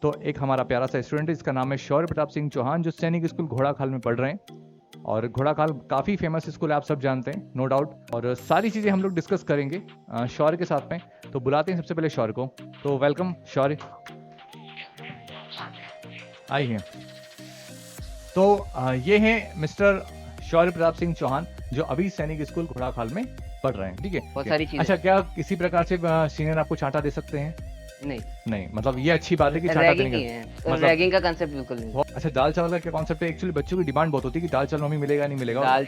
तो एक हमारा प्यारा सा स्टूडेंट है, इसका नाम है शौर्य प्रताप सिंह चौहान, जो सैनिक स्कूल घोड़ाखाल में पढ़ रहे हैं। और घोड़ाखाल काफ़ी फेमस स्कूल है, आप सब जानते हैं, नो डाउट। और सारी चीज़ें हम लोग डिस्कस करेंगे शौर्य के साथ में। तो बुलाते हैं सबसे पहले शौर्य को। तो वेलकम शौर्य, आइए। तो ये हैं मिस्टर शौर्य प्रताप सिंह चौहान, जो अभी सैनिक स्कूल घोड़ाखाल में पढ़ रहे हैं, ठीक है। बहुत सारी चीजें। अच्छा, क्या किसी प्रकार से सीनियर आपको चांटा दे सकते हैं? नहीं, नहीं, मतलब ये अच्छी बात है कि चांटा देने रैगिंग का नहीं है, मतलब रैगिंग का कंसेप्ट बिल्कुल नहीं है। अच्छा, दाल चावल का क्या कॉन्सेप्ट है? एक्चुअली बच्चों की डिमांड बहुत होती है कि दाल चावल मम्मी मिलेगा नहीं मिलेगा। दाल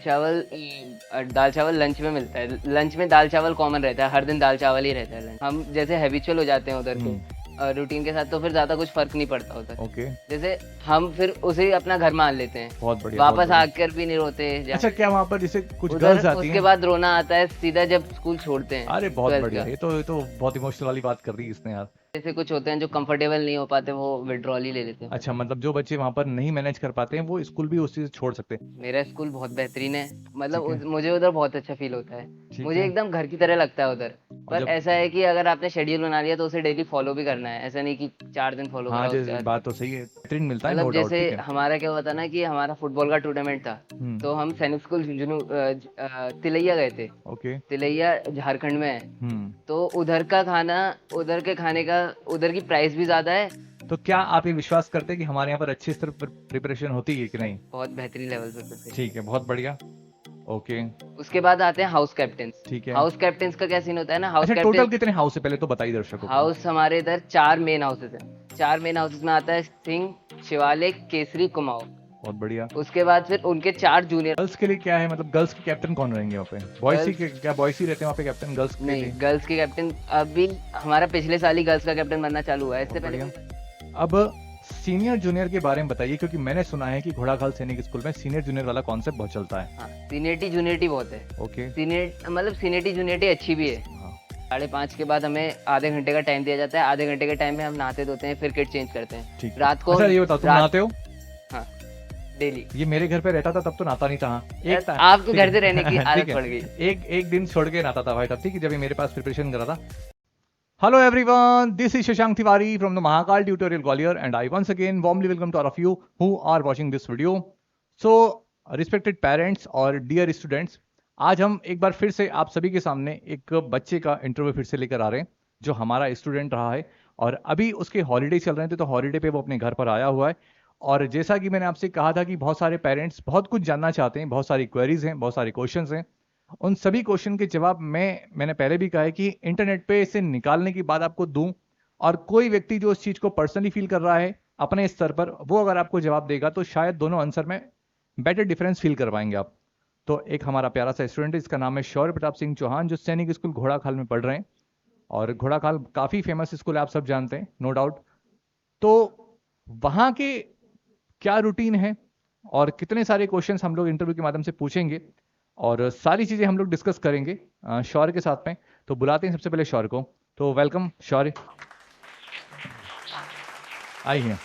चावल लंच में मिलता है, लंच में दाल चावल कॉमन रहता है, हर दिन दाल चावल ही रहता है लंच। हम जैसे हैबिचुअल हो जाते हैं उधर के रूटीन के साथ, तो फिर ज्यादा कुछ फर्क नहीं पड़ता उधर। ओके, जैसे हम फिर उसे अपना घर मान लेते हैं, बहुत बढ़िया, बहुत वापस बढ़िया। आकर भी नहीं रोते अच्छा, क्या वहाँ पर जैसे कुछ उधर। गर्ल्स आती उसके हैं? बाद रोना आता है सीधा जब स्कूल छोड़ते हैं। अरे बहुत 12th बढ़िया, का। ये तो बहुत इमोशनल वाली बात कर दी इसने यार। जैसे कुछ होते हैं जो कंफर्टेबल नहीं हो पाते, वो विड्रॉल ही ले लेते हैं। अच्छा, मतलब जो बच्चे वहाँ पर नहीं मैनेज कर पाते हैं वो स्कूल भी उस चीज़ से छोड़ सकते हैं। मेरा स्कूल बहुत बेहतरीन है, मतलब ठीक है, मुझे उधर बहुत अच्छा फील होता है। ठीक मुझे है। एकदम घर की तरह लगता है उधर। और पर जब ऐसा है कि अगर आपने शेड्यूल बना लिया तो उसे डेली फॉलो भी करना है, ऐसा नहीं कि 4 दिन फॉलो हाँ, करा उसके जैसे बाद। बात तो सही है, बेहतरीन मिलता है, नो मतलब डाउट, जैसे ठीक है। हमारा क्या हुआ था ना कि हमारा फुटबॉल का टूर्नामेंट था, हम्म, तो हम सैनिक स्कूल झुंझुनू तिलैया गए थे। ओके। तिलैया झारखंड में है। हम्म, तो उधर का खाना, उधर के खाने का, उधर की प्राइस भी ज्यादा है। तो क्या आप ये विश्वास करते हैं कि हमारे यहाँ पर अच्छी स्तर पर प्रिपरेशन होती है कि नहीं? बहुत बेहतरीन लेवल पे प्रिपरेशन। ठीक है, बहुत बढ़िया। ओके, उसके बाद आते हैं हाउस कैप्टन्स। ठीक है। हाउस कैप्टन्स का क्या सीन होता है ना, हाउस अच्छा, टोटल कैप्टन। कितने हाउस है पहले तो बताइए दर्शकों को। हाउस हमारे इधर 4 मेन हाउसेस हैं। 4 मेन हाउसेस में आता है सिंह, शिवालिक, केसरी, कुमाऊं। बहुत बढ़िया। उसके बाद फिर उनके 4 जूनियर। गर्ल्स के लिए क्या है, मतलब गर्ल्स के कैप्टन कौन रहेंगे वहाँ पे? बॉयज ही गर्ल्स क्या बॉयज ही रहते हैं वहाँ पे कैप्टन गर्ल्स के नहीं, लिए? गर्ल्स के कैप्टन अभी हमारा पिछले साल ही गर्ल्स का कैप्टन बनना चालू हुआ है, इससे बहुत पहले बढ़िया। अब सीनियर जूनियर के बारे में बताइए, क्योंकि मैंने सुना है कि घोड़ाखाल सैनिक स्कूल में सीनियर जूनियर वाला कॉन्सेप्ट बहुत चलता है। हाँ, सीनियरिटी जूनियरिटी बहुत है। ओके, सीनियर मतलब सीनियरिटी जूनियरिटी अच्छी भी है। हाँ, 5:30 के बाद हमें आधे घंटे का टाइम दिया जाता है। आधे घंटे के टाइम में हम नहाते धोते हैं, फिर किट चेंज करते हैं ठीक है। रात को। अच्छा, ये बताओ, तुम नहाते हो? हाँ, डेली। ये मेरे घर पे रहता था तब तो नहाता नहीं था। हाँ, एक था, आपको ठीक घर से है। रहने की ठीक आदत है, पड़ गई। एक दिन छोड़ के नहाता था भाई तब, ठीक है, जब ये मेरे पास प्रिपरेशन कर रहा था। Hello everyone, this is Shashank Tiwari from the Mahakal Tutorial Gwalior, and I once again warmly welcome to all of you who are watching this video. So, respected parents और dear students, आज हम एक बार फिर से आप सभी के सामने एक बच्चे का इंटरव्यू फिर से लेकर आ रहे हैं, जो हमारा स्टूडेंट रहा है और अभी उसके हॉलीडे चल रहे थे, तो हॉलीडे पे वो अपने घर पर आया हुआ है। और जैसा कि मैंने आपसे कहा था कि बहुत सारे पेरेंट्स बहुत कुछ जानना चाहते हैं, बहुत सारी क्वेरीज हैं, बहुत सारे क्वेश्चंस हैं। उन सभी क्वेश्चन के जवाब मैंने पहले भी कहा है कि इंटरनेट पे इसे निकालने की बात आपको दूं, और कोई व्यक्ति जो उस चीज को पर्सनली फील कर रहा है अपने स्तर पर, वो अगर आपको जवाब देगा तो शायद दोनों आंसर में बेटर डिफरेंस फील कर पाएंगे आप। तो एक हमारा प्यारा सा स्टूडेंट है, इसका नाम है शौर्य प्रताप सिंह चौहान, जो सैनिक स्कूल घोड़ाखाल में पढ़ रहे हैं। और घोड़ाखाल काफी फेमस स्कूल है, आप सब जानते हैं, नो डाउट। तो वहां के क्या रूटीन है और कितने सारे क्वेश्चंस हम लोग इंटरव्यू के माध्यम से पूछेंगे, और सारी चीजें हम लोग डिस्कस करेंगे शौर्य के साथ में। तो बुलाते हैं सबसे पहले शौर्य को। तो वेलकम शौर्य, आइए।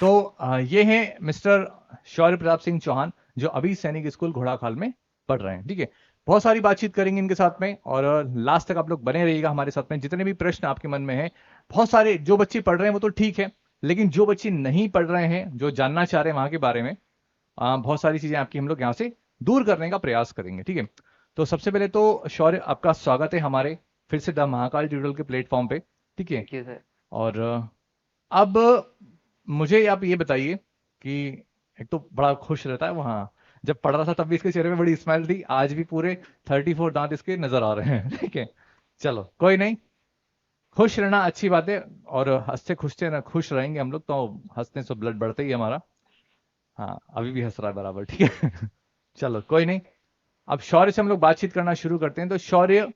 तो ये हैं मिस्टर शौर्य प्रताप सिंह चौहान, जो अभी सैनिक स्कूल घोड़ाखाल में पढ़ रहे हैं, ठीक है। बहुत सारी बातचीत करेंगे इनके साथ में, और लास्ट तक आप लोग बने रहिएगा हमारे साथ में। जितने भी प्रश्न आपके मन में हैं, बहुत सारे जो बच्चे पढ़ रहे हैं वो तो ठीक है, लेकिन जो बच्चे नहीं पढ़ रहे हैं, जो जानना चाह रहे हैं वहां के बारे में, बहुत सारी चीजें आपकी हम लोग यहाँ से दूर करने का प्रयास करेंगे, ठीक है। तो सबसे पहले तो शौर्य, आपका स्वागत है हमारे फिर से द महाकाल ट्यूटोरियल के प्लेटफॉर्म पे, ठीक है। Thank you sir. और अब मुझे आप ये बताइए कि एक तो बड़ा खुश रहता है वहां, जब पढ़ रहा था तब भी इसके चेहरे में बड़ी स्माइल थी, आज भी पूरे 34 दांत इसके नजर आ रहे हैं, ठीक है। चलो कोई नहीं, खुश रहना अच्छी बात है, और हंसते खुशते ना खुश रहेंगे हम लोग तो हंसने से ब्लड बढ़ता ही है हमारा। हाँ, अभी भी हंस रहा है बराबर, ठीक है। चलो कोई नहीं, अब शौर्य से हम लोग बातचीत करना शुरू करते हैं। तो शौर्य,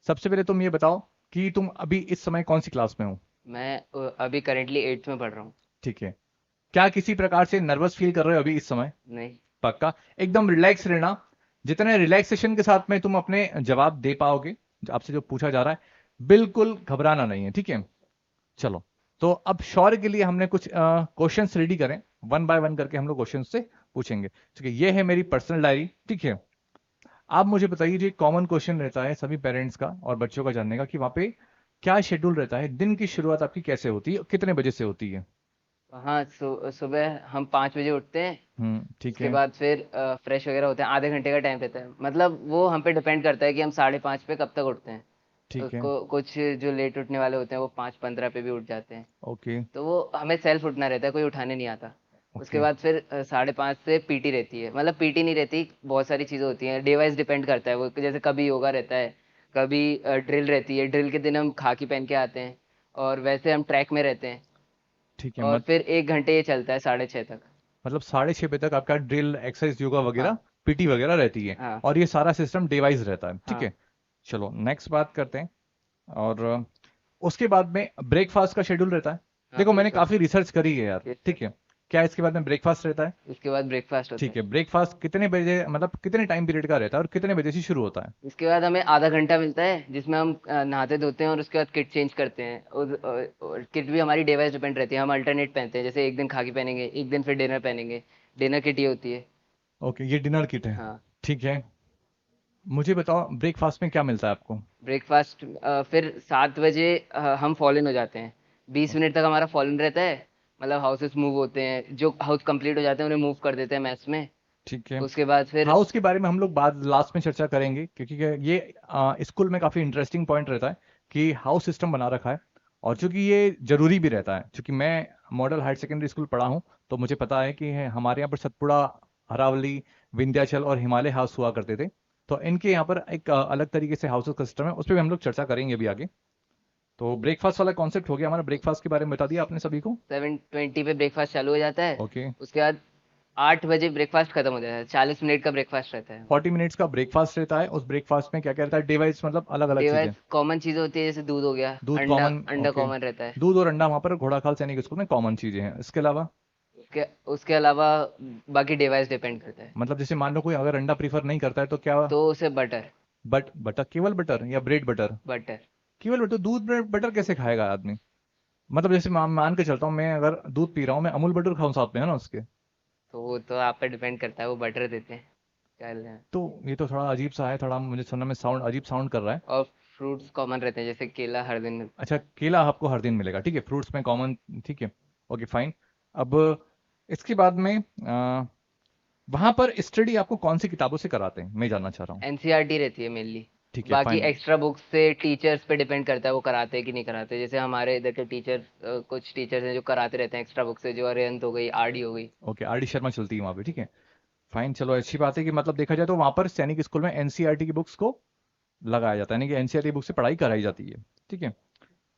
सबसे पहले तुम ये बताओ कि तुम अभी इस समय कौन सी क्लास में हो? मैं अभी करेंटली 8th में पढ़ रहा हूँ। ठीक है। क्या किसी प्रकार से नर्वस फील कर रहे हो अभी इस समय? नहीं। पक्का? एकदम रिलैक्स रहना, जितने रिलैक्सेशन के साथ में तुम अपने जवाब दे पाओगे आपसे जो पूछा जा रहा है, बिल्कुल घबराना नहीं है, ठीक है। चलो, तो अब शौर्य के लिए हमने कुछ क्वेश्चंस रेडी करें, वन बाय वन करके हम लोग क्वेश्चंस से पूछेंगे, ठीक है। ये है मेरी पर्सनल डायरी, ठीक है। आप मुझे बताइए, जो कॉमन क्वेश्चन रहता है सभी पेरेंट्स का और बच्चों का जानने का, कि वहां पे क्या शेड्यूल रहता है, दिन की शुरुआत आपकी कैसे होती है, कितने बजे से होती है? हाँ, सुबह हम 5 बजे उठते हैं। ठीक उसके है। बाद फिर फ्रेश वगैरह होते हैं, आधे घंटे का टाइम रहता है, मतलब वो हम पे डिपेंड करता है कि हम 5:30 पे कब तक उठते हैं। ठीक है। कुछ जो लेट उठने वाले होते हैं वो 5:15 पे भी उठ जाते हैं। ओके। तो वो हमें सेल्फ उठना रहता है, कोई उठाने नहीं आता। उसके ओके। बाद फिर 5:30 से पीटी रहती है, मतलब पीटी नहीं रहती, बहुत सारी चीज़ें होती हैं, डे वाइज डिपेंड करता है वो, जैसे कभी योगा रहता है, कभी ड्रिल रहती है, ड्रिल के दिन हम खाकी पहन के आते हैं, और वैसे हम ट्रैक में रहते हैं। ठीक है। और फिर 1 घंटे ये चलता है 6:30 तक। मतलब 6:30 बजे तक आपका ड्रिल, एक्सरसाइज, योगा वगैरह, हाँ। पीटी वगैरह रहती है, हाँ। और ये सारा सिस्टम डिवाइस रहता है, ठीक हाँ। है। चलो नेक्स्ट बात करते हैं। और उसके बाद में ब्रेकफास्ट का शेड्यूल रहता है। हाँ, देखो मैंने ब्रेकफास्ट। काफी रिसर्च करी है यार, यस सर। ठीक है। क्या इसके बाद में ब्रेकफास्ट रहता है? इसके बाद ब्रेकफास्ट होता ठीक है। है। ब्रेकफास्ट कितने बजे, मतलब कितने टाइम पीरियड का रहता है और कितने बजे से शुरू होता है? इसके बाद हमें आधा घंटा मिलता है, जिसमें हम नहाते धोते हैं, और उसके बाद किट चेंज करते हैं, और किट भी हमारी डे वाइज डिपेंड रहती है, हम अल्टरनेट पहनते हैं, जैसे एक दिन खाकी पहनेंगे, एक दिन फिर डिनर पहनेंगे। डिनर किट ये होती है। ओके, ये डिनर किट है। हाँ। ठीक है। मुझे बताओ ब्रेकफास्ट में क्या मिलता है आपको? ब्रेकफास्ट फिर 7 बजे हम फॉल इन हो जाते हैं, 20 मिनट तक हमारा फॉल इन रहता है, मतलब हाउसेस मूव होते हैं, जो हाउस कंप्लीट हो जाते हैं उन्हें मूव कर देते हैं मैस में। ठीक है। उसके बाद फिर हाउस के बारे में हम लोग बाद लास्ट में चर्चा करेंगे, क्योंकि ये स्कूल में काफी इंटरेस्टिंग पॉइंट रहता है कि हाउस सिस्टम बना रखा है। और चूंकि ये जरूरी भी रहता है, क्योंकि मैं मॉडल हायर सेकेंडरी स्कूल पढ़ा हूँ, तो मुझे पता है कि हमारे यहाँ पर सतपुड़ा, अरावली, विंध्याचल और हिमालय हाउस हुआ करते थे। तो इनके यहाँ पर एक अलग तरीके से हाउस का सिस्टम है, उस पर भी हम लोग चर्चा करेंगे अभी आगे। तो ब्रेकफास्ट वाला कॉन्सेप्ट हो गया हमारा। ब्रेकफास्ट के बारे में बता दिया आपने सभी को। 7:20 पे ब्रेकफास्ट चालू हो जाता है। ओके। उसके बाद 8 बजे ब्रेकफास्ट खत्म हो जाता है, 40 मिनट का ब्रेकफास्ट रहता है। 40 मिनट्स का ब्रेकफास्ट रहता है। उस ब्रेकफास्ट में क्या क्या रहता है, डिवाइस, मतलब अलग अलग चीजें? डिवाइस कॉमन चीजें होती है, जैसे दूध हो गया, दूध अंडा, कॉमन। अंडा ओके। कॉमन रहता है। दूध और अंडा वहाँ पर घोड़ाखाल सैनिक स्कूल में कॉमन चीजें हैं। इसके अलावा उसके उसके अलावा बाकी डिवाइस डिपेंड करता है। मतलब जैसे मान लो कोई अगर अंडा प्रीफर नहीं करता है तो क्या? तो उसे बटर। बटर, केवल बटर या ब्रेड बटर? बटर। केवल बटर? दूध ब्रेड बटर कैसे खाएगा आदमी? मतलब जैसे मान के चलता हूँ, मैं अगर दूध पी रहा हूँ, मैं अमूल बटर खाऊं साथ में, है ना उसके? तो वो तो आप पे डिपेंड करता है, वो बटर देते हैं, क्या लेना है। तो ये तो थोड़ा अजीब सा है, थोड़ा मुझे सुनने में साउंड अजीब साउंड कर रहा है। और फ्रूट्स कॉमन रहते हैं, जैसे केला हर दिन मिलता अच्छा, केला आपको हर दिन मिलेगा, ठीक है, फ्रूट्स में कॉमन, ठीक है। Okay fine. अब इसके बाद में वहां पर स्टडी आपको कौन सी किताबों से कराते हैं, मैं जानना चाह रहा हूँ। है। एनसीईआरटी रहती है मेनली। ठीक है बाकी फाइन। एक्स्ट्रा बुक्स से टीचर्स पे डिपेंड करता है, वो कराते हैं कि नहीं कराते, जैसे हमारे इधर के टीचर, कुछ टीचर्स हैं जो कराते रहते हैं एक्स्ट्रा बुक से, जो अरिहंत हो गई, आरडी हो गई। ओके, आर डी शर्मा चलती है वहाँ पे, ठीक है। फाइन, चलो अच्छी बात है कि मतलब देखा जाए तो वहाँ पर सैनिक स्कूल में एनसीईआरटी की बुक्स को लगाया जाता है, यानी कि एनसीईआरटी बुक से पढ़ाई कराई जाती है, ठीक है।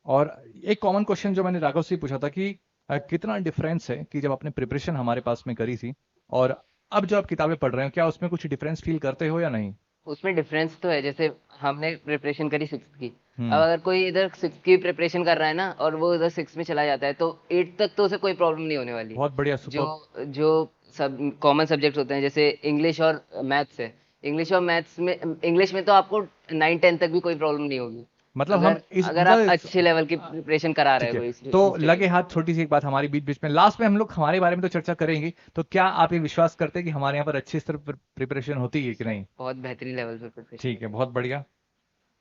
और एक कॉमन क्वेश्चन जो मैंने राघव से पूछा था कि कितना डिफरेंस है कि जब आपने प्रिपरेशन हमारे पास में करी थी और अब जो आप किताबें पढ़ रहे हो, क्या उसमें कुछ डिफरेंस फील करते हो या नहीं? उसमें डिफरेंस तो है, जैसे हमने प्रिपरेशन करी 6 की। अब हम्म। अगर कोई इधर 6 की प्रिपरेशन कर रहा है ना, और वो इधर 6 में चला जाता है, तो 8 तक तो उसे कोई प्रॉब्लम नहीं होने वाली। बहुत बढ़िया, जो सुपर। जो सब कॉमन सब्जेक्ट होते हैं, जैसे इंग्लिश और मैथ्स है, इंग्लिश में तो आपको 9-10 तक भी कोई प्रॉब्लम नहीं होगी, मतलब हम अगर इस अगर आप मतलब अच्छे लेवल की प्रिपरेशन करा रहे ठीक हो है। कोई तो इंस्टीट्यूट लगे में। हाथ, छोटी सी एक बात हमारी बीच बीच में, लास्ट में हम लोग हमारे बारे में तो चर्चा करेंगे, तो क्या आप ये विश्वास करते हैं कि हमारे यहाँ पर अच्छी स्तर पर प्रिपरेशन होती है कि नहीं? बहुत बेहतरीन लेवल पर प्रिपरेशन ठीक है, होती है। बहुत बढ़िया।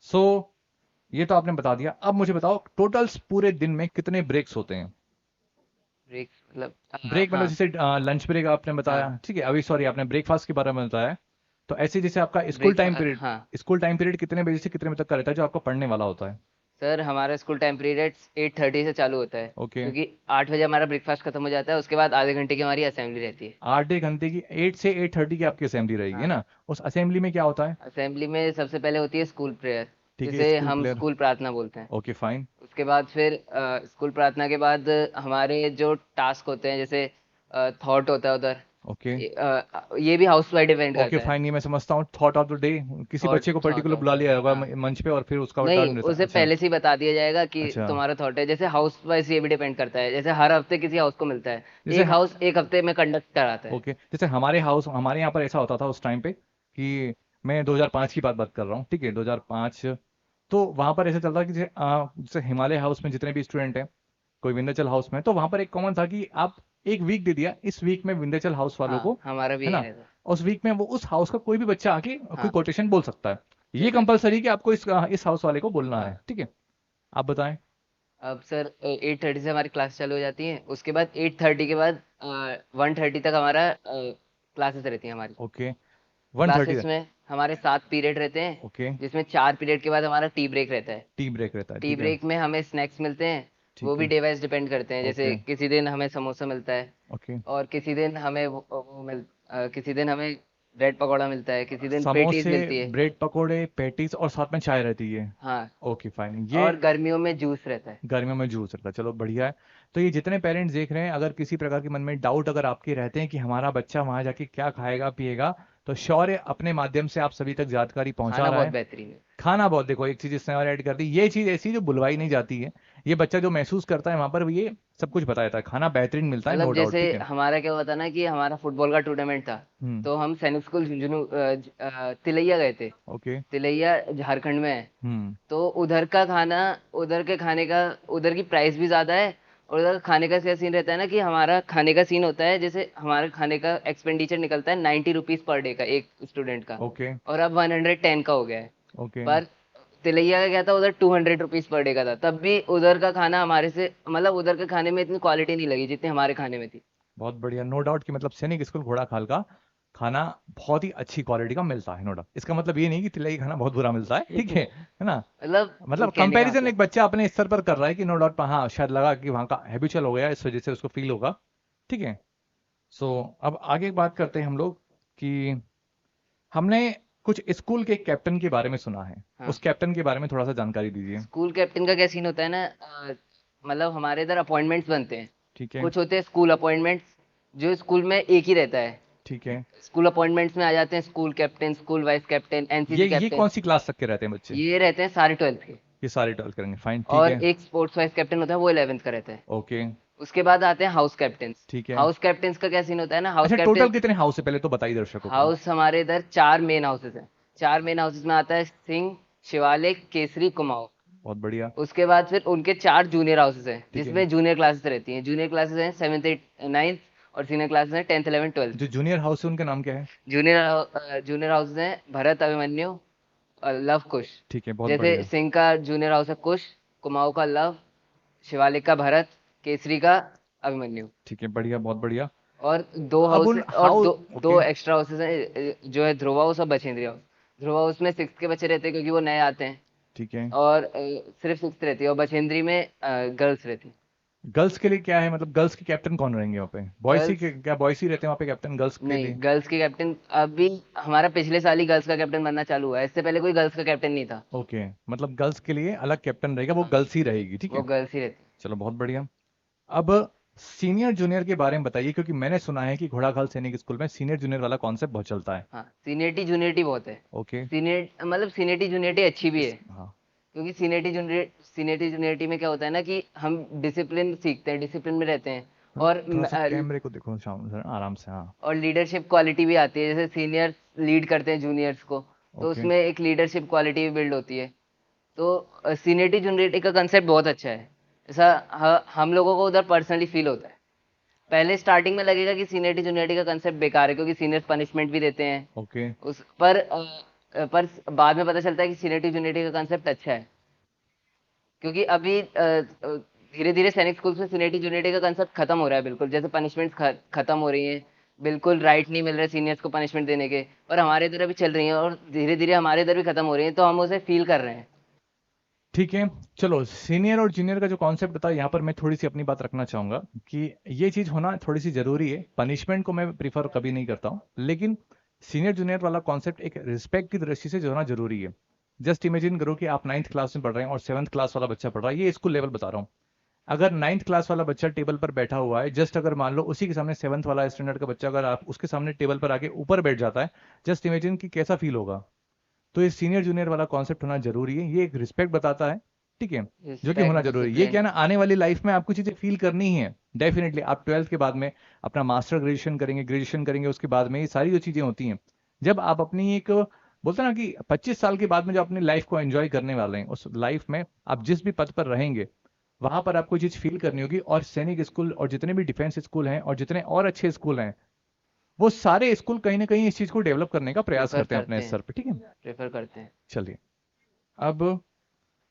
सो ये तो आपने बता दिया। अब मुझे बताओ टोटल पूरे दिन में कितने ब्रेक्स होते हैं? ब्रेक मतलब ब्रेक मतलब हाँ। जैसे लंच ब्रेक आपने बताया, हाँ। ठीक है, अभी सॉरी आपने ब्रेकफास्ट के बारे में बताया। तो ऐसे जैसे आपका ब्रेकफास्ट, हाँ। स्कूल टाइम पीरियड कितने बजे से कितने बजे तक का रहता है जो आपका पढ़ने वाला होता है? सर हमारा स्कूल टाइम पीरियड 8:30 से चालू होता है, ओके। क्योंकि 8 बजे हमारा ब्रेकफास्ट खत्म हो जाता है, उसके बाद आधे घंटे की हमारी असेंबली रहती है। 8 घंटे की, 8 से 8:30 की आपकी असेंबली रहेगी, है हाँ। ना? उस असेंबली में क्या होता है? असेंबली में सबसे पहले होती है स्कूल प्रेयर, ठीक है, जिसे स्कूल हम प्लेयर। स्कूल प्रार्थना बोलते हैं। Okay fine. उसके बाद फिर स्कूल प्रार्थना के बाद हमारे जो टास्क होते हैं, जैसे थॉट होता है उधर, ओके। ये भी हाउस पर डिपेंड ओके करता है। फाइन, ये मैं समझता हूँ। थॉट ऑफ द डे, किसी थॉट बच्चे को थॉट पर्टिकुलर ऑफ बुला द लिया डे, होगा हाँ। मंच पे और फिर उसका नहीं, टर्न रहता है, उसे अच्छा। पहले से ही बता दिया जाएगा कि अच्छा। तुम्हारा थॉट है, जैसे हाउस वाइज ये भी डिपेंड करता है, जैसे हर हफ्ते किसी हाउस को मिलता है, जैसे एक हाउस एक हफ्ते में कंडक्ट कराता है। ओके, जैसे हमारे यहाँ पर ऐसा होता था उस टाइम पे कि मैं 2005 की बात बात कर रहा हूँ, ठीक है, 2005। तो वहां पर ऐसा चलता कि जैसे हिमालय हाउस में जितने भी स्टूडेंट हैं, कोई विंध्याचल हाउस में, तो वहां पर एक कॉमन था कि आप एक वीक दे दिया, इस वीक में विंध्याचल हाउस वालों हाँ, को, हमारा भी है यही ना, रहता है। उस वीक में वो उस हाउस का कोई भी बच्चा आके कोई हाँ। कोटेशन बोल सकता है। ये जैसे कंपलसरी कि आपको इस हाउस वाले को बोलना हाँ। है, ठीक है। आप बताएं। अब सर 8:30 से हमारी क्लास चालू हो जाती है, उसके बाद 8:30 के बाद 1:30 तक हमारा क्लासेस रहती हैं हमारी। ओके, 1:30 क्लासेस में हमारे 7 पीरियड रहते हैं, ओके। जिसमें 4 पीरियड के बाद हमारा टी ब्रेक रहता है। टी ब्रेक रहता है, टी ठीक है। ब्रेक में हमें स्नैक्स मिलते हैं, वो ठीक भी है। डे वाइज डिपेंड करते हैं। जैसे ओके किसी दिन हमें समोसा मिलता है, ओके। और किसी दिन हमें किसी दिन हमें ब्रेड पकौड़ा मिलता है, किसी दिन पेटीज समोसे, मिलती है। ब्रेड पकोड़े, पैटीज और साथ में चाय रहती है। हाँ, ओके फाइन। ये और गर्मियों में जूस रहता है। गर्मियों में जूस रहता है, चलो बढ़िया है। तो ये जितने पेरेंट्स देख रहे हैं, अगर किसी प्रकार के मन में डाउट अगर आपके रहते हैं कि हमारा बच्चा वहां जाके क्या खाएगा पिएगा, तो श्योर है अपने माध्यम से आप सभी तक जानकारी पहुंचा खाना रहा बहुत है। बेहतरीन है। खाना बहुत, देखो एक चीज इसने और ऐड कर दी, ये चीज ऐसी जो बुलवाई नहीं जाती है। ये बच्चा जो महसूस करता है वहां पर, ये सब कुछ बता देता है। खाना बेहतरीन मिलता है, नो मतलब डाउट, जैसे ठीक है। हमारा क्या हुआ था ना, कि हमारा फुटबॉल का टूर्नामेंट था, हम्म। तो हम सैनिक स्कूल झुंझुनू तिलैया गए थे। ओके। तिलैया झारखंड में है। हम्म। तो उधर का खाना, उधर के खाने का, उधर की प्राइस भी ज्यादा है। और उधर का खाने का क्या सीन रहता है ना, कि हमारा खाने का सीन होता है, जैसे हमारे खाने का एक्सपेंडिचर निकलता है 90 रुपीज पर डे का एक स्टूडेंट का, ओके और अब 110 का हो गया है। ओके। पर तिलैया का क्या था, उधर 200 रुपीज पर डे का था, तब भी उधर का खाना हमारे से, मतलब उधर के खाने में इतनी क्वालिटी नहीं लगी जितनी हमारे खाने में थी। बहुत बढ़िया, नो डाउट कि मतलब सैनिक स्कूल घोड़ा खाल का खाना बहुत ही अच्छी क्वालिटी का मिलता है, नो डाउट। इसका मतलब ये नहीं कि तिलई खाना बहुत बुरा मिलता है, ठीक है ना। मतलब मतलब कहने का कंपैरिजन मतलब। एक बच्चा अपने स्तर पर कर रहा है कि नो डाउट, हाँ शायद लगा कि वहाँ का हैबिचुअल हो गया, इस वजह से उसको फील होगा, ठीक है। सो अब आगे बात करते हैं हम लोग कि हमने कुछ स्कूल के कैप्टन के बारे में सुना है। हाँ, उस कैप्टन के बारे में थोड़ा सा जानकारी दीजिए। स्कूल कैप्टन का क्या सीन होता है ना, मतलब हमारे इधर अपॉइंटमेंट्स बनते हैं। ठीक है। कुछ होते हैं स्कूल अपॉइंटमेंट्स, जो स्कूल में एक ही रहता है। ठीक है। स्कूल अपॉइंटमेंट्स में आ जाते हैं school captain, school vice captain, ये एनसीसी ये कैप्टन। कौन सी क्लास तक के रहते हैं बच्चे? ये रहते हैं सारे 12th के। ये सारे टॉल करेंगे, फाइन, ठीक और है। एक स्पोर्ट्स वाइस कैप्टन होता है, वो 11th का रहता है। ओके। उसके बाद आते हैं हाउस कैप्टन्स। ठीक है। हाउस कैप्टन्स का क्या सीन होता है ना, हाउस अच्छा, कैप्टन। टोटल कितने हाउस है पहले तो बताइए दर्शकों को। हाउस हमारे इधर 4 मेन हाउसेस हैं। 4 मेन हाउसेस में आता है सिंह, शिवालिक, केसरी, कुमाऊं। बहुत बढ़िया। उसके बाद फिर उनके 4 जूनियर हाउसेस हैं, ठीक है। जिसमें जूनियर क्लासेस रहती हैं। जूनियर क्लासेस हैं 7th 8th 9th, और सीनियर क्लासेस हैं 10th 11th 12th। जो जूनियर हाउस है उनका नाम क्या है? जूनियर हाउसेस हैं भरत, अभिमन्यु और लव कुश। ठीक है, बहुत जैसे बढ़िया। सिंह का जूनियर हाउस है कुश, कुमाऊं का लव, शिवालिक का भरत, केसरी का अभिमन्यु। ठीक है, बढ़िया, बहुत बढ़िया। और दो अब हाउस उन और हाउस, दो ओके। एक्स्ट्रा हाउसेस हैं, जो है ध्रुव हाउस और बछेंद्री हाउस। ध्रुव हाउस में 6th के बच्चे रहते हैं, क्योंकि वो नए आते हैं। ठीक है। और सिर्फ 6th रहती है, और बछेंद्री में गर्ल्स रहती है। गर्ल्स के लिए क्या है, मतलब गर्ल्स के कैप्टन कौन रहेंगे वहाँ पे? बॉयज ही गर्ल्स, क्या बॉयज ही रहते हैं वहाँ पे कैप्टन गर्ल्स के नहीं, लिए? गर्ल्स के कैप्टन अभी हमारा पिछले साल ही गर्ल्स का कैप्टन बनना चालू हुआ है, इससे पहले कोई गर्ल्स का कैप्टन नहीं था। ओके, मतलब गर्ल्स के लिए अलग कैप्टन रहेगा, वो हाँ, गर्ल्स ही रहेगी, ठीक वो है। गर्ल्स ही रहती है। चलो बहुत बढ़िया। अब सीनियर जूनियर के बारे में बताइए, क्योंकि मैंने सुना है कि घोड़ाखाल सैनिक स्कूल में सीनियर जूनियर वाला कॉन्सेप्ट बहुत चलता है। हाँ, सीनियरिटी जूनियरिटी बहुत है। ओके। सीनियर मतलब सीनियरिटी जूनियरिटी अच्छी भी है। हाँ। क्योंकि सीनियरिटी जूनियरिटी में क्या होता है ना, कि हम डिसिप्लिन सीखते हैं, डिसिप्लिन में रहते हैं। थोड़ा और थोड़ा सा कैमरे को देखो शाम सर, आराम से, हाँ। और लीडरशिप क्वालिटी भी आती है, जैसे सीनियर्स लीड करते हैं जूनियर्स को, तो ओके। उसमें एक लीडरशिप क्वालिटी भी बिल्ड होती है। तो सीनियरिटी जूनियरिटी का कंसेप्ट बहुत अच्छा है। ऐसा हम लोगों को उधर पर्सनली फील होता है। पहले स्टार्टिंग में लगेगा कि सीनियरिटी जूनियरिटी का कंसेप्ट बेकार है, क्योंकि सीनियर्स पनिशमेंट भी देते हैं। ओके। उस पर बाद में पता चलता है कि सीनियरिटी जूनियरिटी का कंसेप्ट अच्छा है। क्योंकि अभी धीरे धीरे सैनिक स्कूल में सीनियरिटी जूनियरिटी का कंसेप्ट खत्म हो रहा है, बिल्कुल जैसे पनिशमेंट खत्म हो रही हैं। बिल्कुल राइट नहीं मिल रहे सीनियर्स को पनिशमेंट देने के, पर हमारे इधर अभी चल रही हैं, और धीरे धीरे हमारे इधर भी खत्म हो रही हैं, तो हम उसे फील कर रहे हैं। ठीक है। चलो, सीनियर और जूनियर का जो कॉन्सेप्ट बताया, यहाँ पर मैं थोड़ी सी अपनी बात रखना चाहूंगा कि ये चीज होना थोड़ी सी जरूरी है। पनिशमेंट को मैं प्रीफर कभी नहीं करता हूँ, लेकिन सीनियर जूनियर वाला कॉन्सेप्ट एक रिस्पेक्ट की दृष्टि से जो होना जरूरी है। जस्ट इमेजिन करो कि आप 9th क्लास में पढ़ रहे हैं और 7th क्लास वाला बच्चा पढ़ रहा है, ये स्कूल लेवल बता रहा हूँ। अगर 9th क्लास वाला बच्चा टेबल पर बैठा हुआ है, जस्ट अगर मान लो उसी के सामने 7th वाला स्टैंडर्ड का बच्चा अगर आप उसके सामने टेबल पर आके ऊपर बैठ जाता है, जस्ट इमेजिन कि कैसा फील होगा। तो ये सीनियर जूनियर वाला कॉन्सेप्ट होना जरूरी है, ये एक रिस्पेक्ट बताता है, ठीक है। जो कि रिस्पेक्ट, होना जरूरी है, ये क्या डिसिप्लिन। है ना, आने वाली लाइफ में आपको चीजें फील करनी ही है डेफिनेटली। आप 12th के बाद में अपना मास्टर ग्रेजुएशन करेंगे, ग्रेजुएशन करेंगे, उसके बाद में ये सारी जो चीजें होती हैं, जब आप अपनी एक बोलते हैं ना कि 25 साल के बाद में जो अपनी लाइफ को एंजॉय करने वाले हैं, उस लाइफ में आप जिस भी पद पर रहेंगे, वहां पर आपको चीज फील करनी होगी। और सैनिक स्कूल और जितने भी डिफेंस स्कूल हैं और जितने और अच्छे स्कूल हैं, वो सारे स्कूल कहीं ना कहीं इस चीज को डेवलप करने का प्रयास प्रेफर करते हैं अपने करते हैं, स्तर पर, ठीक है। प्रेफर करते हैं। चलिए, अब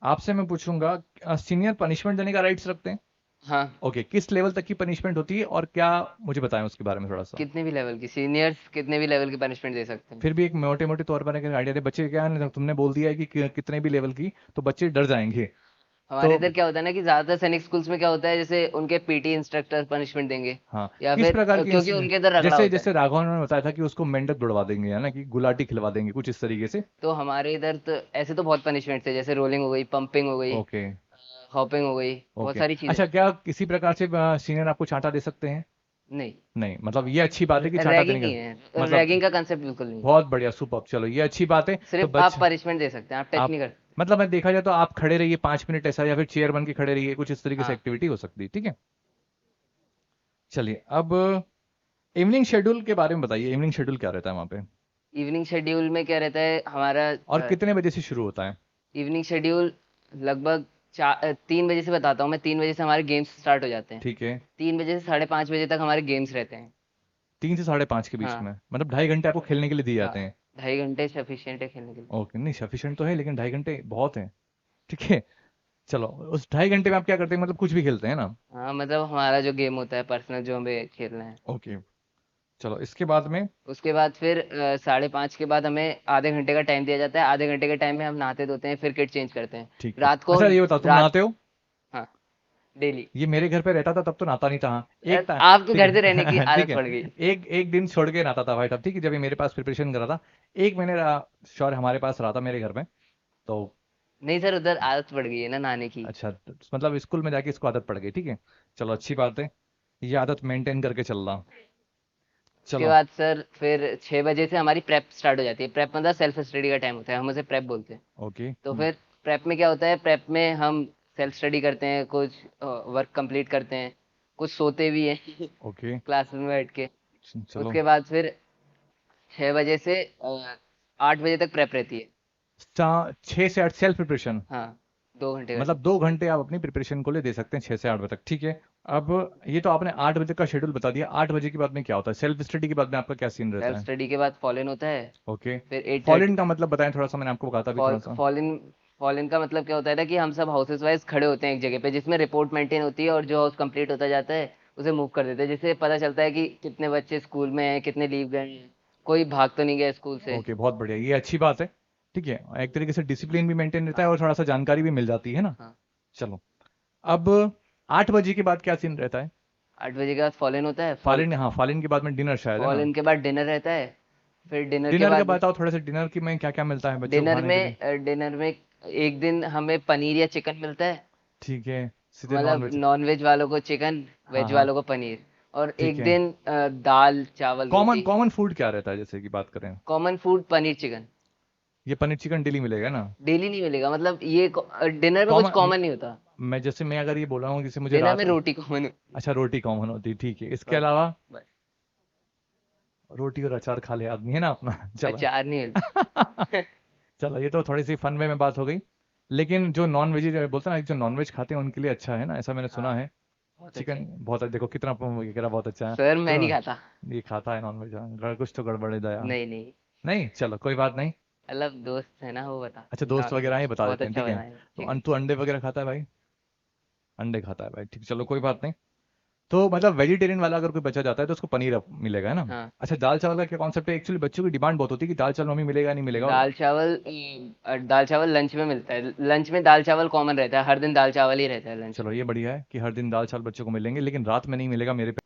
आपसे मैं पूछूंगा, सीनियर पनिशमेंट देने का राइट्स रखते हैं? हाँ, ओके, किस लेवल तक की पनिशमेंट होती है और क्या, मुझे बताएं उसके बारे में थोड़ा सा। कितने भी लेवल की सीनियर्स कितने भी लेवल की पनिशमेंट दे सकते हैं। फिर भी एक मोटे मोटे तौर पर अगर आइडिया दे, बच्चे क्या है, तुमने बोल दिया है कि कितने भी लेवल की, तो बच्चे डर जाएंगे। हमारे तो इधर क्या होता है ना कि ज्यादातर सैनिक स्कूल्स में क्या होता है, जैसे उनके पीटी इंस्ट्रक्टर पनिशमेंट देंगे, हाँ, या किस फिर प्रकार की क्योंकि उनके इधर रगड़ा जैसे होता है। जैसे राघवन ने बताया था कि उसको मेंढक दौड़वा देंगे, है ना, कि गुलाटी खिलवा देंगे, कुछ इस तरीके से। तो हमारे इधर तो ऐसे तो बहुत पनिशमेंट है, जैसे रोलिंग हो गई, पंपिंग हो गई, ओके। हॉपिंग हो गई, बहुत ओके, सारी चीजें। अच्छा, क्या किसी प्रकार से सीनियर आपको चांटा दे सकते हैं? नहीं, नहीं, मतलब ये अच्छी बात है कि चांटा देने रैगिंग नहीं का, है, मतलब रैगिंग का कंसेप्ट बिल्कुल नहीं है। बहुत बढ़िया, सुपर, चलो ये अच्छी बात है। तो सिर्फ आप बच पनिशमेंट दे सकते हैं, आप टच आप नहीं कर सकते। मतलब मैं देखा जाए तो आप खड़े रहिए 5 मिनट ऐसा, या फिर चेयर बन के खड़े रहिए, कुछ इस तरीके से हाँ, एक्टिविटी हो सकती है, ठीक है। चलिए, अब इवनिंग शेड्यूल के बारे में बताइए, इवनिंग शेड्यूल क्या रहता है वहाँ पे, इवनिंग शेड्यूल में क्या रहता है हमारा। और कितने बजे से शुरू होता है? इवनिंग शेड्यूल लगभग 3 बजे से बताता हूँ मैं। 3 बजे से हमारे गेम्स स्टार्ट हो जाते हैं। ठीक है। 3 बजे से 5:30 बजे तक हमारे गेम्स रहते हैं। 3 से 5:30 के बीच हाँ, में, मतलब 2.5 घंटे आपको खेलने के लिए दिए हाँ, जाते हैं? 2.5 घंटे सफिशियंट है खेलने के लिए। ओके, नहीं सफिशिएंट तो है, लेकिन 2.5 घंटे बहुत है। ठीक है। चलो, उस 2.5 घंटे में आप क्या करते हैं, मतलब कुछ भी खेलते हैं ना? हाँ, मतलब हमारा जो गेम होता है पर्सनल, जो हमें खेलना है। ओके, चलो इसके बाद में। उसके बाद फिर 5:30 के बाद हमें आधे घंटे का टाइम दिया जाता है। आधे घंटे के टाइम में हम नहाते धोते हैं, फिर किट चेंज करते हैं। ठीक है, रात को अच्छा ये बताओ, तुम रात नहाते हो? हाँ, डेली। ये मेरे घर पे रहता था तब तो नहाता नहीं था, हाँ, एक टाइम। आपको ठीक घर से रहने की है। ठीक आदत है, पड़ गई। एक एक दिन छोड़ के नहाता था भाई, तब ठीक है, जब ये मेरे पास प्रिपरेशन कर रहा था। एक महीने श्योर हमारे पास रहा था मेरे घर में। तो नहीं सर, उधर आदत पड़ गई है ना नहाने की। अच्छा, तो मतलब स्कूल में जाके इसको आदत पड़ गई, ठीक है। चलो अच्छी बात है, ये आदत मेंटेन करके चल रहा। उसके चलो। बाद सर फिर 6 बजे से हमारी प्रेप स्टार्ट हो जाती है। प्रेप मतलब सेल्फ स्टडी का टाइम होता है, हम उसे प्रेप बोलते हैं। ओके। तो फिर प्रेप में क्या होता है, प्रेप में हम सेल्फ स्टडी करते हैं, कुछ वर्क कंप्लीट करते हैं, कुछ सोते भी हैं ओके। क्लास में बैठ के। चलो, उसके बाद फिर 6 बजे से 8 बजे तक प्रेप रहती है। 6 से 8 सेल्फ प्रिपरेशन, हाँ, 2 घंटे कर मतलब सकते 2 घंटे आप अपनी प्रिपरेशन को लिए दे सकते हैं, 6 से 8 बजे तक, ठीक है। अब ये तो आपने 8 बजे का शेड्यूल बता दिया, 8 बजे के बाद में क्या होता है, सेल्फ स्टडी के बाद में आपका क्या सीन हैं। सेल्फ रहता है? स्टडी के बाद फॉलन होता है। ओके। फिर फॉल 8:30। इन का मतलब बताएं थोड़ा सा, मैंने आपको बताया था अभी थोड़ा सा। फॉलन फॉलन का मतलब क्या होता है ना कि हम सब हाउसेस वाइज खड़े होते हैं एक जगह पे, जिसमें रिपोर्ट मेंटेन होती है, और जो हाउस कंप्लीट होता जाता है उसे मूव कर देते हैं, जिससे पता चलता है कि कितने बच्चे स्कूल में हैं, कितने लीव गए हैं, कोई भाग तो नहीं गया स्कूल से। ओके, बहुत बढ़िया, ये अच्छी बात है। ठीक है, एक तरीके से डिसिप्लिन भी मेंटेन रहता है हाँ, और थोड़ा सा जानकारी भी मिल जाती है ना। हाँ। चलो, अब 8 बजे के बाद क्या सीन रहता है? 8 बजे के बाद फॉलन होता है। फॉलन, हाँ, फॉलन के बाद में डिनर शायद, है ना? फॉलन के बाद डिनर रहता है। फिर डिनर के डिनर का बाद बताओ थोड़ा सा, डिनर की में क्या क्या मिलता है बच्चों को डिनर खाने के लिए? में डिनर में एक दिन हमें पनीर या चिकन मिलता है। ठीक है, सीधे नॉन मतलब वेज। नॉन वेज वालों को चिकन, हाँ वेज हाँ, वालों को पनीर। और ठीक एक है। दिन दाल चावल कॉमन रोटी। कॉमन फूड क्या रहता है, जैसे कि बात करें? Common food paneer chicken. ये पनीर चिकन डेली मिलेगा ना? डेली नहीं मिलेगा, मतलब ये डिनर में कुछ कॉमन, कॉमन नहीं होता। मैं अगर ये बोल रहा हूँ, जैसे मुझे डिनर में रात। रोटी कॉमन होती है। अच्छा, रोटी कॉमन होती है, ठीक है, इसके बस, अलावा? बस। रोटी और अचार खा ले आदमी, है ना अपना। चलो। अचार नहीं मिलता। चलो, ये तो थोड़ी सी फन वे में बात हो गई। लेकिन जो नॉन वेज बोलते हैं ना, जो नॉन वेज खाते हैं उनके लिए अच्छा है ना, ऐसा मैंने सुना हाँ, है। बहुत अच्छा चिकन है। बहुत, देखो कितना ये कह रहा बहुत अच्छा है। सर मैं तो नहीं खाता। ये खाता है नॉन वेज, कुछ तो गड़बड़ है दया। नहीं, नहीं। नहीं, चलो कोई बात नहीं। मतलब दोस्त है ना, वो बता। अच्छा, दोस्त वगैरह ही बता बहुत देते हैं, अच्छा ठीक है। बनाया तो चिकन। तू अंडे वगैरह खाता है भाई? अंडे खाता है भाई, ठीक, चलो कोई बात नहीं। तो मतलब वेजिटेरियन वाला अगर कोई बच्चा जाता है तो उसको पनीर मिलेगा, है ना? हाँ, अच्छा, दाल चावल का क्या कॉन्सेप्ट है? एक्चुअली बच्चों की डिमांड बहुत होती है कि दाल चावल हमें मिलेगा नहीं मिलेगा। दाल चावल लंच में मिलता है। लंच में दाल चावल कॉमन रहता है, हर दिन दाल चावल ही रहता है लंच चलो में। ये बढ़िया है कि हर दिन दाल चावल बच्चों को मिलेंगे, लेकिन रात में नहीं मिलेगा मेरे पे।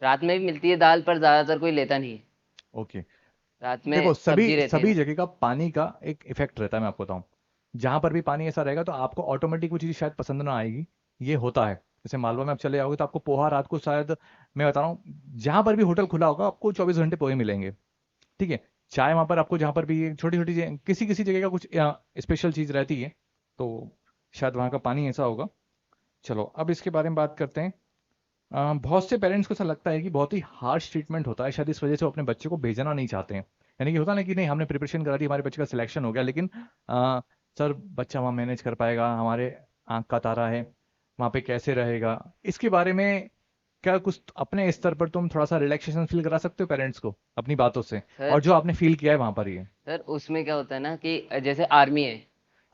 रात में भी मिलती है दाल, पर ज्यादातर कोई लेता नहीं है। ओके। रात में देखो, सभी सब्जी रहती है सभी ना। जगह का पानी का एक इफेक्ट रहता है, मैं आपको बताऊं। जहां पर भी पानी ऐसा रहेगा तो आपको ऑटोमेटिक वो चीज़ शायद पसंद ना आएगी। ये होता है, जैसे मालवा में आप चले जाओगे तो आपको पोहा रात को शायद, मैं बता रहा हूँ, जहां पर भी होटल खुला होगा आपको 24 घंटे पोहे मिलेंगे। ठीक है। चाय वहां पर आपको जहां पर भी छोटी छोटी किसी किसी जगह का कुछ स्पेशल चीज रहती है, तो शायद वहां का पानी ऐसा होगा। चलो, अब इसके बारे में बात करते हैं। बहुत से पेरेंट्स को ऐसा लगता है कि बहुत ही हार्श ट्रीटमेंट होता है, शायद इस वजह से वो अपने बच्चे को भेजना नहीं चाहते हैं। यानी कि होता ना कि नहीं, हमने प्रिपरेशन करा दी, हमारे बच्चे का सिलेक्शन हो गया, लेकिन सर बच्चा वहाँ मैनेज कर पाएगा, हमारे आंख का तारा है, वहाँ पे कैसे रहेगा? इसके बारे में क्या कुछ अपने स्तर पर तुम थोड़ा सा रिलैक्सेशन फील करा सकते हो पेरेंट्स को अपनी बातों से, सर और जो आपने फील किया है वहां पर ही है? सर उसमें क्या होता है ना कि जैसे आर्मी है,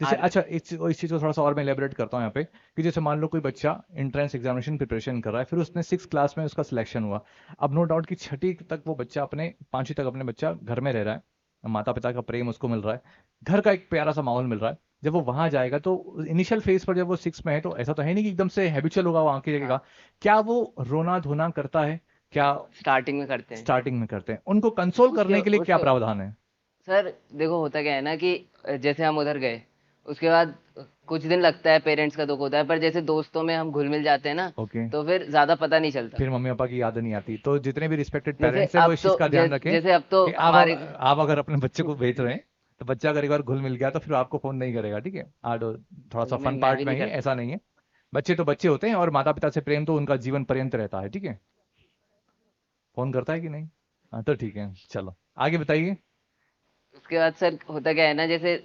जैसे आर अच्छा इस चीज को थोड़ा सा और मैं एलेबरेट करता हूँ यहाँ पे कि जैसे मान लो कोई बच्चा एंट्रेंस एग्जामिनेशन प्रिपरेशन कर रहा है, फिर उसने 6 क्लास में उसका सिलेक्शन हुआ। अब नो डाउट कि छठी तक वो बच्चा अपने 5वीं तक अपने बच्चा घर में रह रहा है, माता पिता का प्रेम उसको मिल रहा है, घर का एक प्यारा सा माहौल मिल रहा है। जब वो वहां जाएगा तो इनिशियल फेज पर जब वो 6 में है तो ऐसा तो है नहीं कि एकदम से हैबिचुअल होगा वहां की जगह का। हाँ क्या वो रोना धोना करता है? क्या स्टार्टिंग में करते हैं। स्टार्टिंग में करते हैं? उनको कंसोल उसके करने के लिए क्या उसके प्रावधान है? सर देखो होता क्या है ना कि जैसे हम उधर गए, उसके बाद कुछ दिन लगता है, पेरेंट्स का दुख होता है, पर जैसे दोस्तों में हम घुल मिल जाते हैं ना, ओके, तो फिर ज्यादा पता नहीं चलता। फिर मम्मी पापा की याद नहीं आती। तो जितने भी रिस्पेक्टेड जैसे पेरेंट्स हैं वो अब इस चीज तो का ध्यान रखें जैसे अब तो कि हमारे आप अगर अपने बच्चे को भेज रहे हैं तो बच्चा अगर एक बार घुल मिल गया तो फिर आपको फोन नहीं करेगा, ठीक है? थोड़ा सा फन मैं पार्ट भी में नहीं ही है, करता। ऐसा नहीं है। बच्चे तो बच्चे होते हैं और माता पिता से प्रेम तो उनका जीवन पर्यंत रहता है, ठीक है? फोन करता है कि नहीं? हाँ तो ठीक है, चलो आगे बताइए। उसके बाद सर होता क्या है ना, जैसे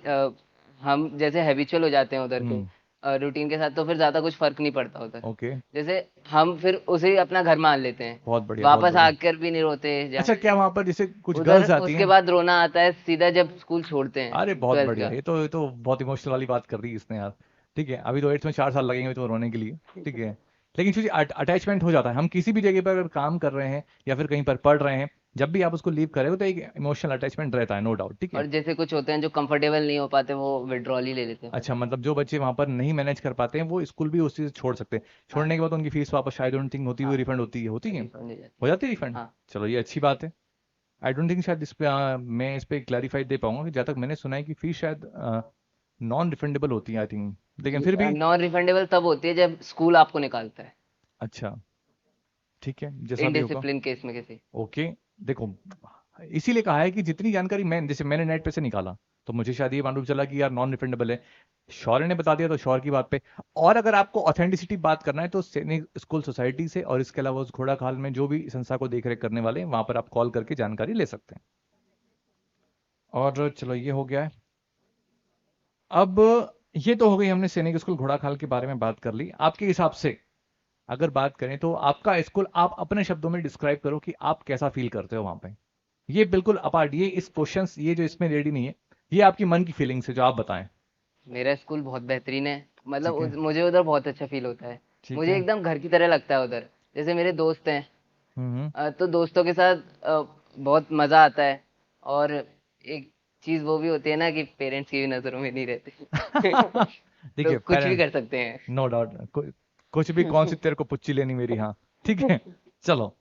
हम जैसे हैबिचुअल हो जाते हैं उधर के हम्म। रूटीन के साथ, तो फिर ज्यादा कुछ फर्क नहीं पड़ता उधर। ओके, जैसे हम फिर उसे अपना घर मान लेते हैं, बहुत बढ़िया बहुत वापस बढ़िया। आकर भी नहीं रोते जा अच्छा, क्या वहां पर जैसे कुछ उधर। गर्ल्स आती उसके हैं? बाद रोना आता है सीधा जब स्कूल छोड़ते हैं अरे बहुत 12th बढ़िया, का। ये तो बहुत इमोशनल वाली बात कर दी इसने यार। ठीक है, अभी तो 8th में 4 साल लगेंगे तो रोने के लिए, ठीक है। लेकिन चूंकि अटैचमेंट हो जाता है, हम किसी भी जगह पर अगर काम कर रहे हैं या फिर कहीं पर पढ़ रहे हैं, जब भी आप उसको लीव करेंगे तो एक इमोशनल अटैचमेंट रहता है, नो डाउट, ठीक है। और जैसे कुछ होते हैं जो कंफर्टेबल नहीं हो पाते, वो विड्रॉल ही ले लेते हैं फिर। अच्छा, मतलब जो बच्चे वहां पर नहीं मैनेज कर पाते हैं वो स्कूल भी उसी से छोड़ सकते हैं। हाँ छोड़ने के बाद उनकी फीस वापस शायद डोंट थिंक होती हुई हाँ, रिफंड होती है रिफंड हो जाती हो है। जाती है रिफंड। हाँ चलो ये अच्छी बात है। आई डोंट थिंक शायद इस पे मैं इस पे क्लैरिफाई दे पाऊंगा कि जहाँ तक मैंने सुना है कि फीस शायद नॉन रिफंडेबल होती है, आई थिंक, लेकिन फिर भी। नॉन रिफंडेबल तब होती है जब स्कूल आपको निकालता है, अच्छा, ठीक है, जैसा भी होगा। इनडिसिप्लिन केस में किसी। ओके, देखो, इसीलिए कहा है कि जितनी जानकारी मैं जैसे मैंने नेट पे से निकाला तो मुझे शायद ये मालूम चला कि यार नॉन रिफंडेबल है। शौर्य ने बता दिया तो शौर्य की बात पे। और अगर आपको ऑथेंटिसिटी बात करना है तो सैनिक स्कूल सोसाइटी से और इसके अलावा उस घोड़ा खाल में जो भी संस्था को देख रेख करने वाले हैं वहां पर आप कॉल करके जानकारी ले सकते हैं। और चलो ये हो गया है। अब ये तो हो गई, हमने सैनिक स्कूल घोड़ा खाल के बारे में बात कर ली। आपके हिसाब से अगर बात करें तो आपका स्कूल, आप अपने शब्दों में डिस्क्राइब करो कि आप कैसा फील करते हो वहां पे। ये बिल्कुल अपार्ट, ये इस क्वेश्चंस ये जो इसमें रेडी नहीं है, ये आपकी मन की फीलिंग्स है जो आप बताएं। मेरा स्कूल बहुत बेहतरीन है, मतलब ठीक है, मुझे उधर बहुत अच्छा फील होता है। ठीक मुझे है। एकदम घर की तरह लगता है उधर। जैसे मेरे दोस्त हैं, हम्म। तो दोस्तों के साथ बहुत मजा आता है। और एक चीज वो भी होती है ना कि पेरेंट्स की भी नजरों में नहीं रहते। ठीक तो है, कुछ भी पेरेंट, कर सकते हैं। नो डाउट, कुछ भी, कौन सी तेरे को पुच्ची लेनी मेरी, हाँ। ठीक है, चलो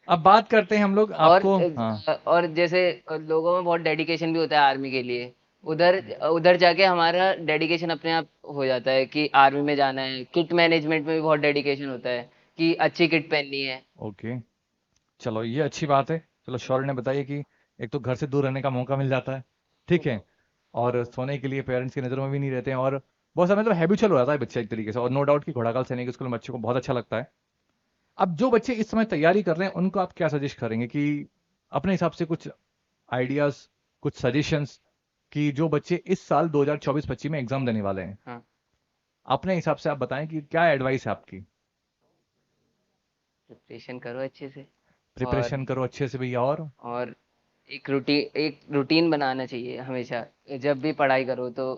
अब बात करते हैं हम लोग और आपको, हाँ। और जैसे लोगों में बहुत डेडिकेशन भी होता है आर्मी के लिए। उधर उधर जाके हमारा डेडिकेशन अपने आप हो जाता है कि आर्मी में जाना है। किट मैनेजमेंट में भी बहुत डेडिकेशन होता है कि अच्छी किट पहननी है। ओके, चलो ये अच्छी बात है। चलो शौर्य ने बताया कि एक तो घर से दूर रहने का मौका मिल जाता है, ठीक है, और सोने के लिए पेरेंट्स की नज़रों में भी नहीं रहते हैं, और बहुत समय मतलब हैबिचुअल हो जाता है बच्चा एक तरीके से। और नो डाउट कि घोड़ाखाल सैनिक स्कूल में बच्चों को बहुत अच्छा लगता है। अब जो बच्चे इस समय तैयारी कर रहे हैं उनको आप क्या सजेस्ट करेंगे कि अपने हिसाब से कुछ आइडियाज, कुछ सजेशंस, कि जो बच्चे इस साल 2024-25 में एग्जाम देने वाले हैं, हाँ, अपने हिसाब से आप बताएं कि क्या एडवाइस है आपकी। प्रिपरेशन करो अच्छे से। और प्रिपरेशन करो अच्छे से भैया, और एक रूटीन बनाना चाहिए हमेशा, जब भी पढ़ाई करो तो,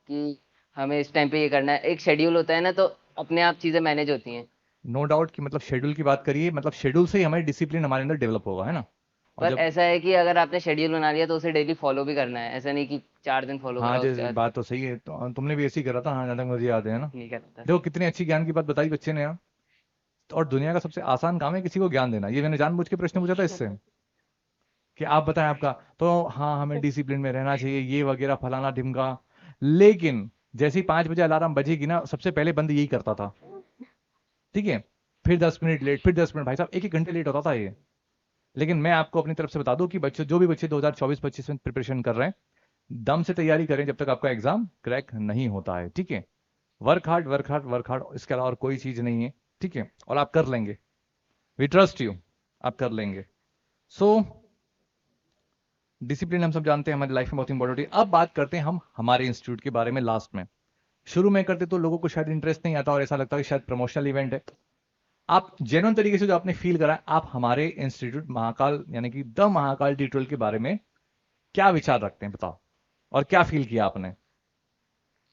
कि हमें इस टाइम पे ये करना है। एक शेड्यूल होता है ना, तो अपने आप चीजें मैनेज होती हैं। नो डाउट कि मतलब शेड्यूल की बात करिए, मतलब शेड्यूल से ही हमारी डिसिप्लिन हमारे अंदर डेवलप होगा, है ना? और पर जब, ऐसा है कि अगर आपने शेड्यूल बना लिया तो उसे डेली फॉलो भी करना है। ऐसा नहीं कि 4 दिन फॉलो हाँ करा उसके जैसे बाद बात तो सही है, तो तुमने भी ऐसे ही करा था, हाँ, जहाँ तक मुझे याद है ना। नहीं करता देखो था। कितनी अच्छी ज्ञान की बात बताई बच्चे ने यार। और दुनिया का सबसे आसान काम है किसी को ज्ञान देना, ये मैंने जानबूझ के प्रश्न पूछा था इससे कि आप बताएं आपका। तो हाँ, हमें डिसिप्लिन में रहना चाहिए, ये वगैरह फलाना ढिमका। लेकिन जैसे ही 5 बजे अलार्म बजेगी ना, सबसे पहले बंद यही करता था, ठीक है। फिर 10 मिनट लेट, फिर 10 मिनट, भाई साहब 1-1 घंटे लेट होता था ये। लेकिन मैं आपको अपनी तरफ से बता दूं कि बच्चे, जो भी बच्चे 2024-25 में प्रिपरेशन कर रहे हैं, दम से तैयारी करें जब तक आपका एग्जाम क्रैक नहीं होता है, ठीक है। Work hard work hard work hard, इसके अलावा और कोई चीज नहीं है, ठीक है, और आप कर लेंगे। वी ट्रस्ट यू, आप कर लेंगे। सो डिसिप्लिन हम सब जानते हैं हमारी लाइफ में बहुत इंपॉर्टेंट है। अब बात करते हैं हम हमारे इंस्टीट्यूट के बारे में। लास्ट में, शुरू में करते तो लोगों को शायद इंटरेस्ट नहीं आता और ऐसा लगता है कि शायद प्रमोशनल इवेंट है। आप जेन्युइन तरीके से जो आपने फील करा है, आप हमारे इंस्टीट्यूट महाकाल यानी कि द महाकाल ट्यूटोरियल के बारे में क्या विचार रखते हैं, बताओ, और क्या फील किया आपने?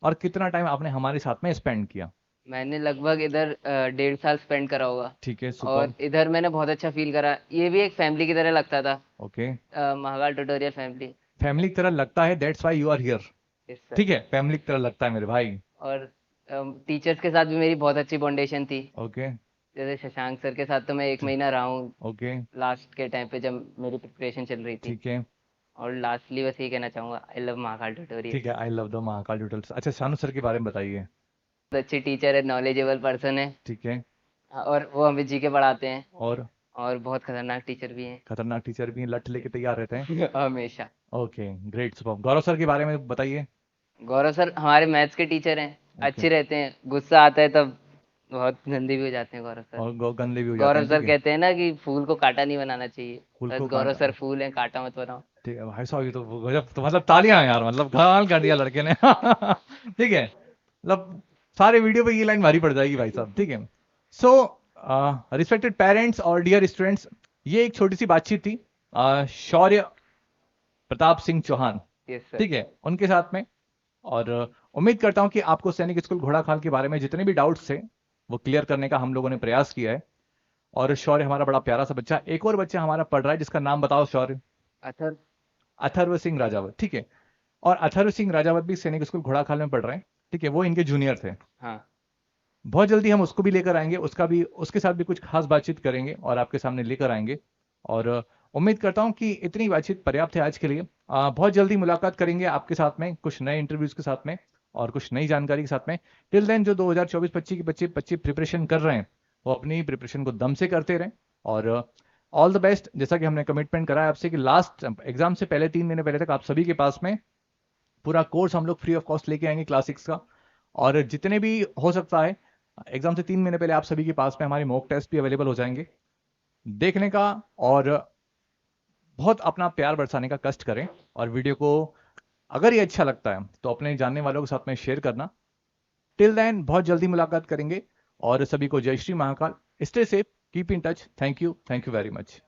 और कितना टाइम आपने हमारे साथ में स्पेंड किया? मैंने लगभग इधर 1.5 साल स्पेंड करा होगा। ठीक है, सुपर। और इधर मैंने बहुत अच्छा फील करा, ये भी एक फैमिली की तरह लगता था। Okay. Mahakal tutorial family. Family की तरह लगता है, that's why you are here. Yes sir. ठीक है, फैमिली की तरह लगता है मेरे भाई। और टीचर्स के साथ भी मेरी बहुत अच्छी फाउंडेशन थी। ओके। जैसे शशांक सर के साथ तो मैं 1 महीना रहा हूँ ओके। लास्ट के टाइम पे जब मेरी प्रिपरेशन चल रही थी। ठीक है। और लास्टली बस ये कहना चाहूंगा, आई लव महाकाल ट्यूटोरियल। ठीक है, I love the Mahakal tutorials. अच्छा, शानू सर के बारे में बताइए। बहुत अच्छी टीचर है, नॉलेजेबल पर्सन है। ठीक है। और वो हमें जी के पढ़ाते हैं। और और बहुत खतरनाक टीचर भी हैं। खतरनाक टीचर भी हैं, लठ लेके तैयार रहते हैं। हमेशा। Okay, great, super. Gaurav sir के बारे में बताइए। गौरव सर हमारे मैथ्स के टीचर हैं। ओके। अच्छे रहते हैं, गुस्सा आता है तब बहुत गंदे भी हो जाते हैं गौरव सर। और गंदे भी हो जाते गौरव हैं, ठीक सर है। कहते हैं ना कि फूल को कांटा नहीं बनाना चाहिए। फूल बस को गौरव कांटा। सर फूल हैं, कांटा मत बनाओ। ठीक है भाई साहब, ये तो गजब, तो मतलब तालियां यार, मतलब कमाल कर दिया लड़के ने। ठीक है, मतलब सारे वीडियो पे ये लाइन भारी पड़ जाएगी भाई साहब, ठीक है। सो रिस्पेक्टेड पेरेंट्स और डियर स्टूडेंट्स, ये एक छोटी सी बातचीत थी शौर्य प्रताप सिंह चौहान, यस सर। ठीक है, उनके साथ में। और उम्मीद करता हूं कि आपको सैनिक स्कूल घोड़ाखाल के बारे में जितने भी डाउट्स थे वो क्लियर करने का हम लोगों ने प्रयास किया है। और शौर्य हमारा बड़ा प्यारा सा बच्चा, एक और बच्चा हमारा पढ़ रहा है जिसका नाम बताओ शौर्य। अथर। अथर्व सिंह राजावत, ठीक है। और अथर्व सिंह राजावत भी सैनिक स्कूल घोड़ाखाल में पढ़ रहे हैं, ठीक है, वो इनके जूनियर थे। हाँ। बहुत जल्दी हम उसको भी लेकर आएंगे, उसका भी, उसके साथ भी कुछ खास बातचीत करेंगे और आपके सामने लेकर आएंगे। और उम्मीद करता हूं कि इतनी बातचीत पर्याप्त है आज के लिए। बहुत जल्दी मुलाकात करेंगे आपके साथ में कुछ नए इंटरव्यूज के साथ में और कुछ नई जानकारी के साथ में। टिल देन जो 2024-25 के बच्चे प्रिपरेशन कर रहे हैं वो अपनी प्रिपरेशन को दम से करते रहें। और ऑल द बेस्ट। जैसा कि हमने कमिटमेंट करा है आपसे कि लास्ट एग्जाम से पहले 3 महीने पहले तक आप सभी के पास में पूरा कोर्स हम लोग फ्री ऑफ कॉस्ट लेके आएंगे क्लास 6 का। और जितने भी हो सकता है एग्जाम से 3 महीने पहले आप सभी के पास में हमारे मॉक टेस्ट भी अवेलेबल हो जाएंगे देखने का। और बहुत अपना प्यार बरसाने का कष्ट करें। और वीडियो को अगर ये अच्छा लगता है तो अपने जानने वालों के साथ में शेयर करना। टिल देन बहुत जल्दी मुलाकात करेंगे। और सभी को जय Shri Mahakal. Stay safe, keep in touch. Thank you very much.